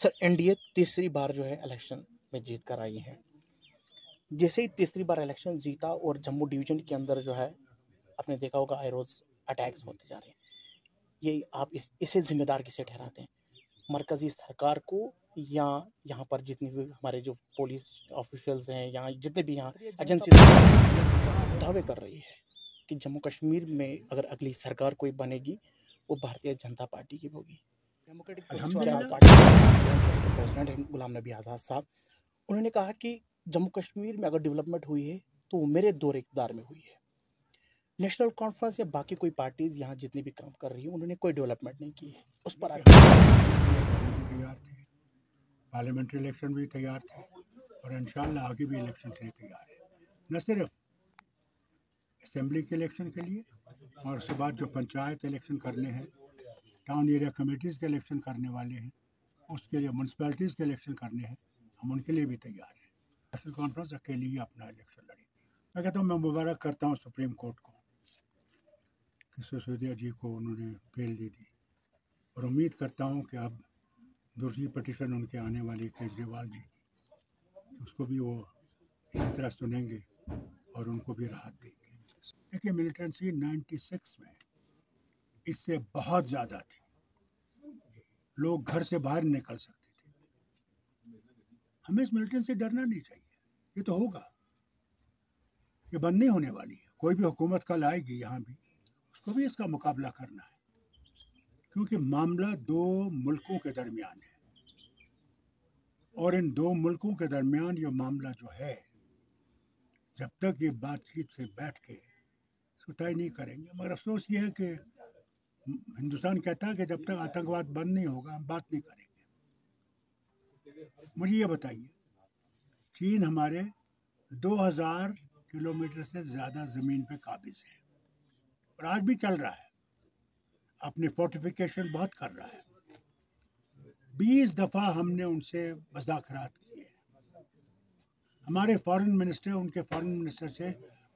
Sir, NDA तीसरी बार जो है इलेक्शन में जीत कर आई है। जैसे ही तीसरी बार इलेक्शन जीता और जम्मू डिवीजन के अंदर जो है आपने देखा होगा आए रोज अटैक्स होते जा रहे हैं। ये आप इसे जिम्मेदार किसे ठहराते हैं, मरकजी सरकार को या यहाँ पर जितनी भी हमारे जो पुलिस ऑफिशियल्स हैं या जितने भी यहाँ एजेंसी दावे कर रही है कि जम्मू कश्मीर में अगर अगली सरकार कोई बनेगी वो भारतीय जनता पार्टी की होगी। डेमोक्रेटिक पार्टी के प्रेसिडेंट हैं गुलाम नबी आज़ाद साहब, उन्होंने कहा कि जम्मू कश्मीर में अगर डेवलपमेंट हुई है तो वो मेरे दौर इक़्तिदार में हुई है। नेशनल कॉन्फ्रेंस या बाकी कोई पार्टीज यहाँ जितनी भी काम कर रही है उन्होंने कोई डेवलपमेंट नहीं की है। उस पर भी तैयार थे, पार्लियामेंट्री इलेक्शन भी तैयार थे और इंशाल्लाह आगे भी इलेक्शन के लिए तैयार है। न सिर्फ असेंबली के इलेक्शन के लिए और उसके बाद जो पंचायत इलेक्शन करने हैं, टाउन एरिया कमेटीज़ के इलेक्शन करने वाले हैं, उसके लिए म्यूनसिपैलिटीज़ के इलेक्शन करने हैं, हम उनके लिए भी तैयार हैं। नेशनल कॉन्फ्रेंस अकेले ही अपना इलेक्शन लड़ेगी। मैं कहता हूँ, मैं मुबारक करता हूँ सुप्रीम कोर्ट को कि सिसोदिया जी को उन्होंने बेल दे दी और उम्मीद करता हूँ कि अब दूसरी पटिशन उनके आने वाली केजरीवाल जी की, उसको भी वो इसी तरह सुनेंगे और उनको भी राहत देंगे। देखिए, मिलिटेंसी 96 में इससे बहुत ज़्यादा थी, लोग घर से बाहर निकल सकते थे। हमें इस मिलिटेंसी से डरना नहीं चाहिए, ये तो होगा, ये बंद नहीं होने वाली है। कोई भी हुकूमत कल आएगी यहाँ भी, उसको भी इसका मुकाबला करना है, क्योंकि मामला दो मुल्कों के दरमियान है और इन दो मुल्कों के दरमियान ये मामला जो है, जब तक ये बातचीत से बैठ के इसको तय नहीं करेंगे। मगर अफसोस ये है कि हिंदुस्तान कहता है कि जब तक आतंकवाद बंद नहीं होगा हम बात नहीं करेंगे। मुझे ये बताइए, चीन हमारे 2000 किलोमीटर से ज़्यादा ज़मीन पे काबिज़ है और आज भी चल रहा है, अपने फोर्टिफिकेशन बहुत कर रहा है। 20 दफ़ा हमने उनसे मुज़ाकरात किए। हमारे फॉरेन मिनिस्टर उनके फॉरेन मिनिस्टर से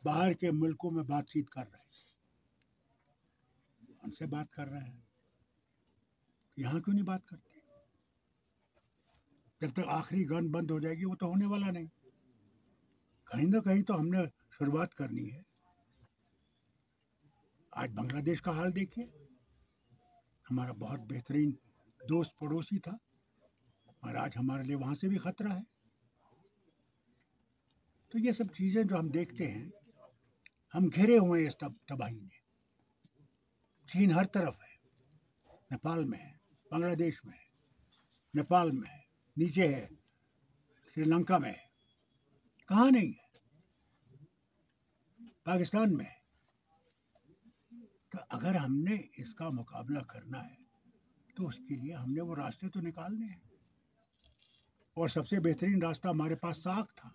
बाहर के मुल्कों में बातचीत कर रहे हैं, उनसे बात कर रहे हैं। यहाँ क्यों नहीं बात करते? जब तक आखिरी गन बंद हो जाएगी वो तो होने वाला नहीं। कहीं ना कहीं तो हमने शुरुआत करनी है। आज बांग्लादेश का हाल देखिए, हमारा बहुत बेहतरीन दोस्त पड़ोसी था और आज हमारे लिए वहाँ से भी खतरा है। तो ये सब चीज़ें जो हम देखते हैं, हम घिरे हुए हैं इस तबाही में। चीन हर तरफ है, नेपाल में है, बांग्लादेश में है, नेपाल में है, नीचे है, श्रीलंका में है, कहाँ नहीं है, पाकिस्तान में है। तो अगर हमने इसका मुकाबला करना है तो उसके लिए हमने वो रास्ते तो निकालने हैं और सबसे बेहतरीन रास्ता हमारे पास साख था,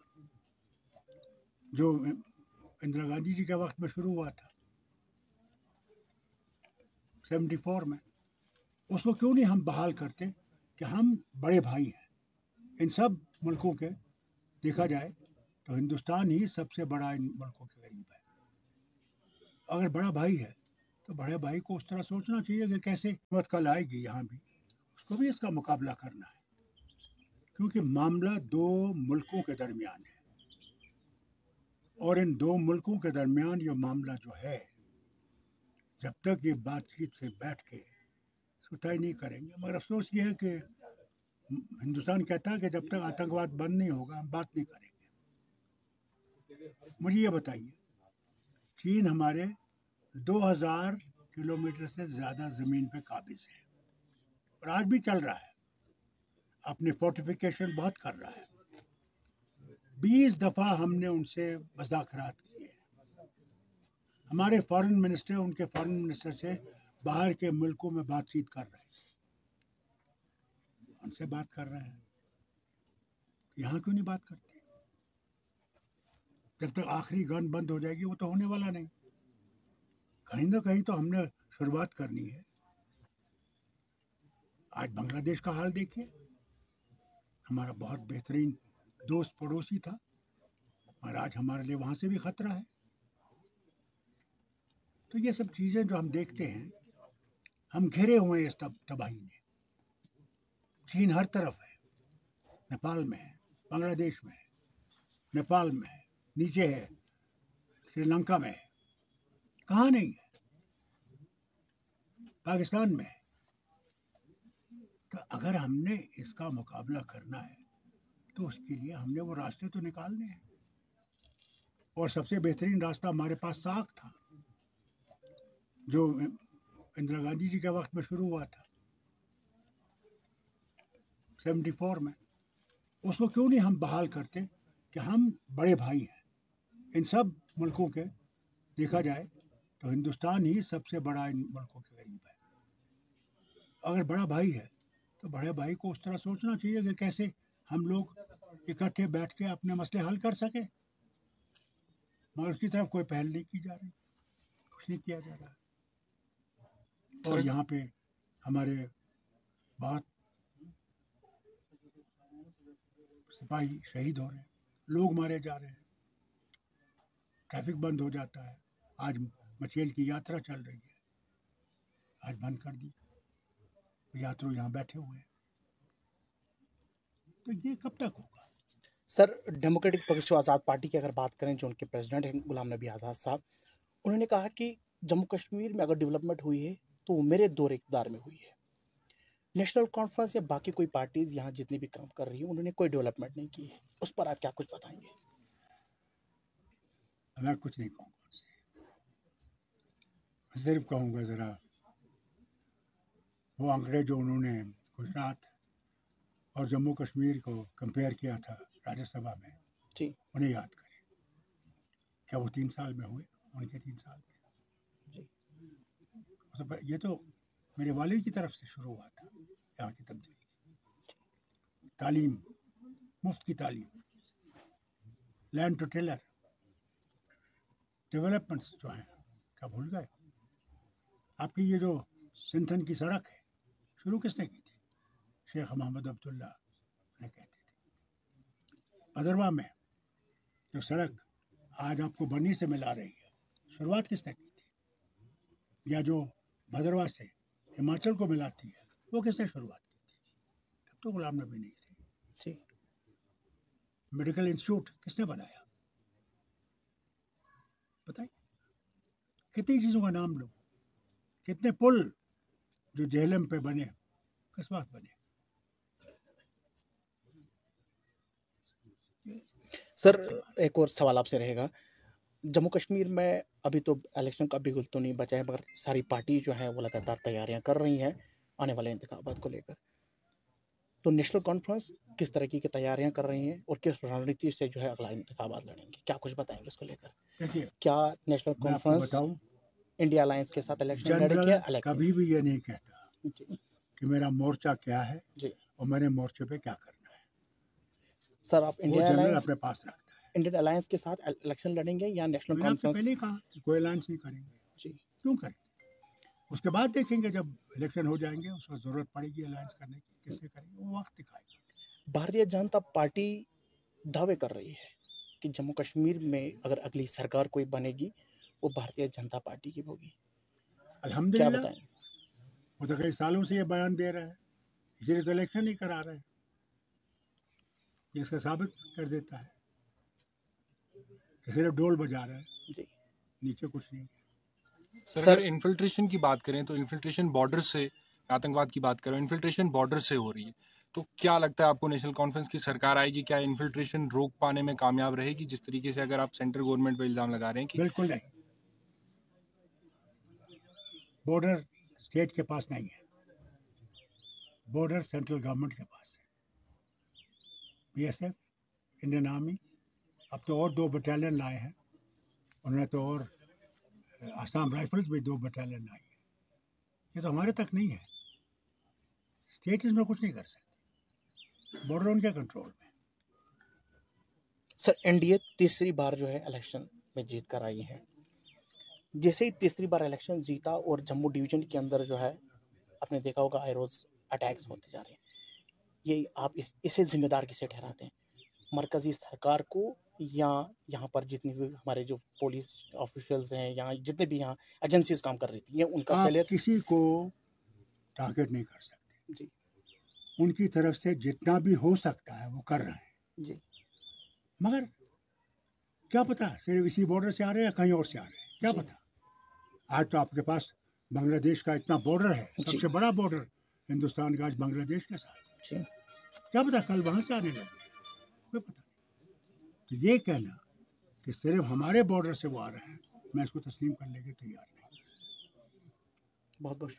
जो इंदिरा गांधी जी के वक्त में शुरू हुआ था 74 में। उसको क्यों नहीं हम बहाल करते कि हम बड़े भाई हैं इन सब मुल्कों के। देखा जाए तो हिंदुस्तान ही सबसे बड़ा इन मुल्कों के करीब है। अगर बड़ा भाई है तो बड़े भाई को उस तरह सोचना चाहिए कि कैसे हुकूमत कल आएगी यहाँ भी, उसको भी इसका मुकाबला करना है, क्योंकि मामला दो मुल्कों के दरमियान है और इन दो मुल्कों के दरमियान ये मामला जो है, जब तक ये बातचीत से बैठ के इसको तय नहीं करेंगे। मगर अफसोस ये है कि हिंदुस्तान कहता है कि जब तक आतंकवाद बंद नहीं होगा हम बात नहीं करेंगे। मुझे ये बताइए, चीन हमारे 2000 किलोमीटर से ज़्यादा ज़मीन पे काबिज़ है और आज भी चल रहा है, अपने फोर्टिफिकेशन बहुत कर रहा है। 20 दफ़ा हमने उनसे मुज़ाकरात किए। हमारे फॉरेन मिनिस्टर उनके फॉरेन मिनिस्टर से बाहर के मुल्कों में बातचीत कर रहे हैं, उनसे बात कर रहे हैं। यहाँ क्यों नहीं बात करते? जब तक आखिरी गन बंद हो जाएगी वो तो होने वाला नहीं। कहीं ना कहीं तो हमने शुरुआत करनी है। आज बांग्लादेश का हाल देखिए, हमारा बहुत बेहतरीन दोस्त पड़ोसी था और आज हमारे लिए वहाँ से भी खतरा है। तो ये सब चीज़ें जो हम देखते हैं, हम घिरे हुए हैं इस तबाही में। चीन हर तरफ है, नेपाल में है, बांग्लादेश में है, नेपाल में है, नीचे है, श्रीलंका में है, कहाँ नहीं है, पाकिस्तान में है। तो अगर हमने इसका मुकाबला करना है तो उसके लिए हमने वो रास्ते तो निकालने हैं, और सबसे बेहतरीन रास्ता हमारे पास साख था, जो इंदिरा गांधी जी के वक्त में शुरू हुआ था 74 में। उसको क्यों नहीं हम बहाल करते कि हम बड़े भाई हैं इन सब मुल्कों के। देखा जाए तो हिंदुस्तान ही सबसे बड़ा इन मुल्कों के करीब है। अगर बड़ा भाई है तो बड़े भाई को उस तरह सोचना चाहिए कि कैसे हम लोग इकट्ठे बैठ के अपने मसले हल कर सके, मगर उसकी तरफ कोई पहल नहीं की जा रही, कुछ नहीं किया जा रहा। और यहाँ पे हमारे बहुत सिपाही शहीद हो रहे हैं, लोग मारे जा रहे हैं, ट्रैफिक बंद हो जाता है। आज मचेल की यात्रा चल रही है, आज बंद कर दी, यात्रु यहाँ बैठे हुए हैं। तो ये कब तक होगा? सर, डेमोक्रेटिक पक्ष आज़ाद पार्टी की अगर बात करें, जो उनके प्रेसिडेंट हैं गुलाम नबी आज़ाद साहब, उन्होंने कहा कि जम्मू कश्मीर में अगर डेवलपमेंट हुई है तो वो मेरे दौर इक़्तिदार में हुई है। नेशनल कॉन्फ्रेंस या बाकी कोई पार्टीज़ यहाँ जितनी भी काम कर रही हैं, उन्होंने कोई डेवलपमेंट नहीं की है। उस पर आप क्या कुछ बताएंगे? मैं कुछ नहीं कहूँगा उससे, सिर्फ कहूँगा ज़रा वो आंकड़े जो उन्होंने गुजरात और जम्मू कश्मीर को कंपेयर किया था राज्यसभा में जी, उन्हें याद करें। क्या वो 3 साल में हुए? उनके 3 साल में जी। तो ये तो मेरे वालिद की तरफ से शुरू हुआ था यहाँ की तब्दीली। तालीम, मुफ्त की तालीम, लैंड टू टिलर, डेवलपमेंट्स जो हैं क्या भूल गए? आपकी ये जो सिंथन की सड़क है शुरू किसने की थी? शेख मोहम्मद अब्दुल्ला ने कहते थे। भदरवा में जो सड़क आज आपको बनी से मिला रही है, शुरुआत किसने की थी? या जो भदरवा से हिमाचल को मिलाती है, वो किसने शुरुआत की थी? तब तो गुलाम नबी नहीं थे जी। मेडिकल इंस्टीट्यूट किसने बनाया? बताइए, कितनी चीज़ों का नाम लो, कितने पुल जो जेहलम पे बने किस वक्त बने? सर, एक और सवाल आपसे रहेगा। जम्मू कश्मीर में अभी तो इलेक्शन का बिगुल तो नहीं बचा है, मगर सारी पार्टी जो है वो लगातार तैयारियां कर रही हैं आने वाले इंतखाबात को लेकर। तो नेशनल कॉन्फ्रेंस किस तरह की तैयारियां कर रही हैं और किस रणनीति से जो है अगला इंतखाबात लड़ेंगे? क्या कुछ बताएंगे इसको लेकर? देखिए, क्या नेशनल मैं आपको कॉन्फ्रेंस बताऊं, इंडिया अलायंस के साथ इलेक्शन लड़ेगी जनरल या अलग? कभी भी ये नहीं कहता जी, कि मेरा मोर्चा क्या है जी। और मैंने मोर्चे पे क्या करना है। सर, आप वो इंडिया जनरल अलायंस अपने पास रखता है। इंडियन अलायंस के साथ इलेक्शन लड़ेंगे या नेशनल मैंने आपसे कॉन्फ्रेंस? पहले ही कहा कि कोई अलायंस नहीं करेंगे। जी। क्यों करेंगे? उसके बाद देखेंगे, जब इलेक्शन हो जाएंगे उस वक्त ज़रूरत पड़ेगी अलायंस करने की, किससे करेंगे वो वक्त दिखाएगा। भारतीय जनता पार्टी दावे कर रही है कि जम्मू कश्मीर में अगर अगली सरकार कोई बनेगी वो भारतीय जनता पार्टी की होगी। क्या अल्हम्दुलिल्लाह, बताएं? वो तो कई सालों से ये बयान दे रहा है, इसीलिए तो इलेक्शन नहीं करा रहे हैं। ये इसका साबित कर देता है कि सिर्फ डोल बजा रहा है, जी। नीचे कुछ नहीं है। सर, अगर इन्फिल्ट्रेशन की बात करें तो इन्फिल्ट्रेशन बॉर्डर से, आतंकवाद की बात करें, इन्फिल्ट्रेशन बॉर्डर से हो रही है, तो क्या लगता है आपको नेशनल कॉन्फ्रेंस की सरकार आएगी, क्या इन्फिल्ट्रेशन रोक पाने में कामयाब रहेगी? जिस तरीके से अगर आप सेंट्रल गवर्नमेंट पे इल्ज़ाम लगा रहे हैं कि बिल्कुल नहीं, बॉर्डर स्टेट के पास नहीं है, बॉर्डर सेंट्रल गवर्नमेंट के पास है। बीएसएफ, इंडियन आर्मी, अब तो और 2 बटालियन लाए हैं उन्होंने, तो और आसाम राइफल्स भी 2 बटालियन लाई है। ये तो हमारे तक नहीं है, स्टेट इसमें कुछ नहीं कर सकते, बॉर्डर उनके कंट्रोल में। सर, एनडीए तीसरी बार जो है इलेक्शन में जीत कर आई है। जैसे ही तीसरी बार इलेक्शन जीता और जम्मू डिवीजन के अंदर जो है आपने देखा होगा आए रोज अटैक्स होते जा रहे हैं, ये आप इसे जिम्मेदार किसे ठहराते हैं? मरकजी सरकार को या यहाँ पर जितनी भी हमारे जो पुलिस ऑफिशियल्स हैं, यहाँ जितने भी यहाँ एजेंसीज काम कर रही थी, ये उनका आप फेलियर? किसी को टारगेट नहीं कर सकते। जी। उनकी तरफ से जितना भी हो सकता है वो कर रहे हैं जी। मगर क्या पता सिर्फ इसी बॉर्डर से आ रहे हैं या कहीं और से आ रहे हैं, क्या जी। पता। आज तो आपके पास बांग्लादेश का इतना बॉर्डर है, जी। सबसे बड़ा बॉर्डर हिंदुस्तान का आज बांग्लादेश के साथ। जी। क्या पता कल वहाँ से आने लगे, कोई पता नहीं। तो ये कहना कि सिर्फ हमारे बॉर्डर से वो आ रहे हैं, मैं इसको तस्लीम करने के तैयार नहीं। बहुत बहुत